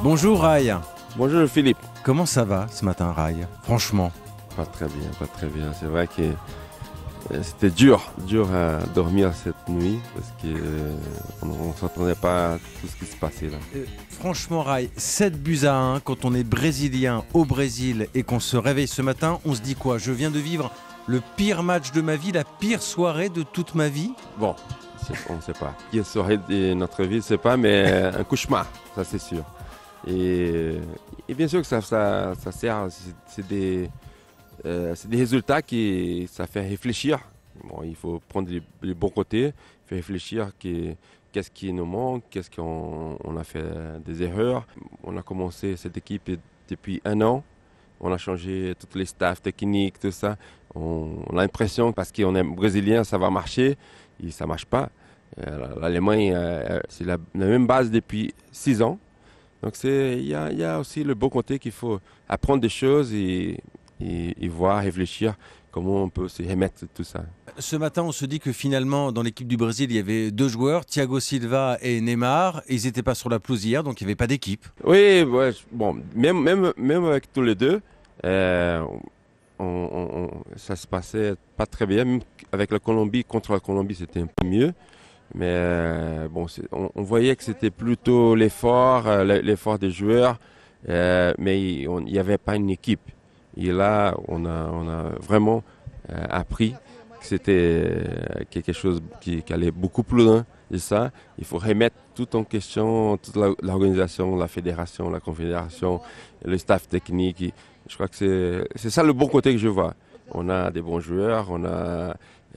Bonjour Rai, Bonjour Philippe. comment ça va ce matin Rai? Franchement. Pas très bien, pas très bien. C'est vrai que c'était dur à dormir cette nuit parce qu'on ne s'entendait pas à tout ce qui se passait là. Franchement Rai, 7-1 quand on est brésilien au Brésil et qu'on se réveille ce matin, on se dit quoi? Je viens de vivre le pire match de ma vie, la pire soirée de toute ma vie. Bon, on ne sait pas. Quelle soirée de notre vie, je ne sais pas, mais un cauchemar, ça c'est sûr. Et bien sûr que ça sert, c'est des résultats qui ça fait réfléchir. Bon, il faut prendre les bons côtés, faire réfléchir qu'est-ce qui nous manque, qu'est-ce qu'on a fait des erreurs. On a commencé cette équipe depuis 1 an. On a changé tous les staffs techniques, tout ça. On a l'impression que parce qu'on est brésilien, ça va marcher. Et ça ne marche pas. L'Allemagne, c'est la même base depuis 6 ans. Donc il y a aussi le bon côté qu'il faut apprendre des choses et voir, réfléchir comment on peut se remettre de tout ça. Ce matin, on se dit que finalement, dans l'équipe du Brésil, il y avait 2 joueurs, Thiago Silva et Neymar. Ils n'étaient pas sur la pelouse hier, donc il n'y avait pas d'équipe. Oui, ouais, bon, même avec tous les deux, ça se passait pas très bien. Même avec la Colombie, contre la Colombie, c'était un peu mieux. Mais bon, on voyait que c'était plutôt l'effort des joueurs, mais il n'y avait pas une équipe. Et là, on a vraiment appris que c'était quelque chose qui allait beaucoup plus loin de ça. Il faut remettre tout en question, toute l'organisation, la fédération, la confédération, le staff technique. Et je crois que c'est ça le bon côté que je vois. On a des bons joueurs, on a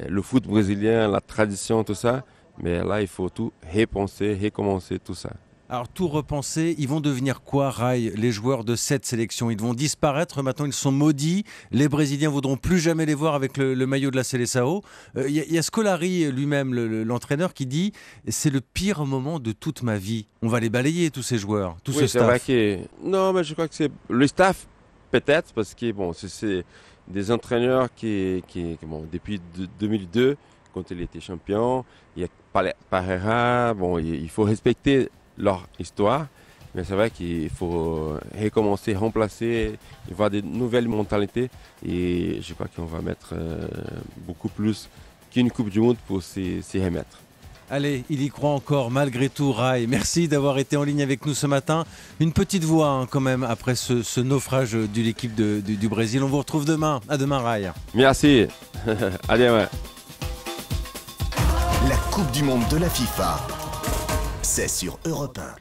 le foot brésilien, la tradition, tout ça. Mais là, il faut tout repenser, recommencer tout ça. Alors tout repenser, ils vont devenir quoi Rai, les joueurs de cette sélection? Ils vont disparaître, maintenant ils sont maudits, les Brésiliens ne voudront plus jamais les voir avec le maillot de la Seleção. Il y a Scolari lui-même, l'entraîneur, qui dit « c'est le pire moment de toute ma vie ». On va les balayer tous ces joueurs, tout ce Oui, c'est vrai staff. non, mais je crois que c'est le staff, peut-être, parce que bon, c'est des entraîneurs bon, depuis 2002, quand il était champion, il y a Parreira, bon, il faut respecter leur histoire, mais c'est vrai qu'il faut recommencer, remplacer, voir des nouvelles mentalités, et je crois qu'on va mettre beaucoup plus qu'une Coupe du Monde pour s'y remettre. Allez, il y croit encore malgré tout Rai. Merci d'avoir été en ligne avec nous ce matin. Une petite voix quand même après ce naufrage de l'équipe du Brésil. On vous retrouve demain. À demain Rai. Merci. Allez, ouais. La Coupe du Monde de la FIFA, c'est sur Europe 1.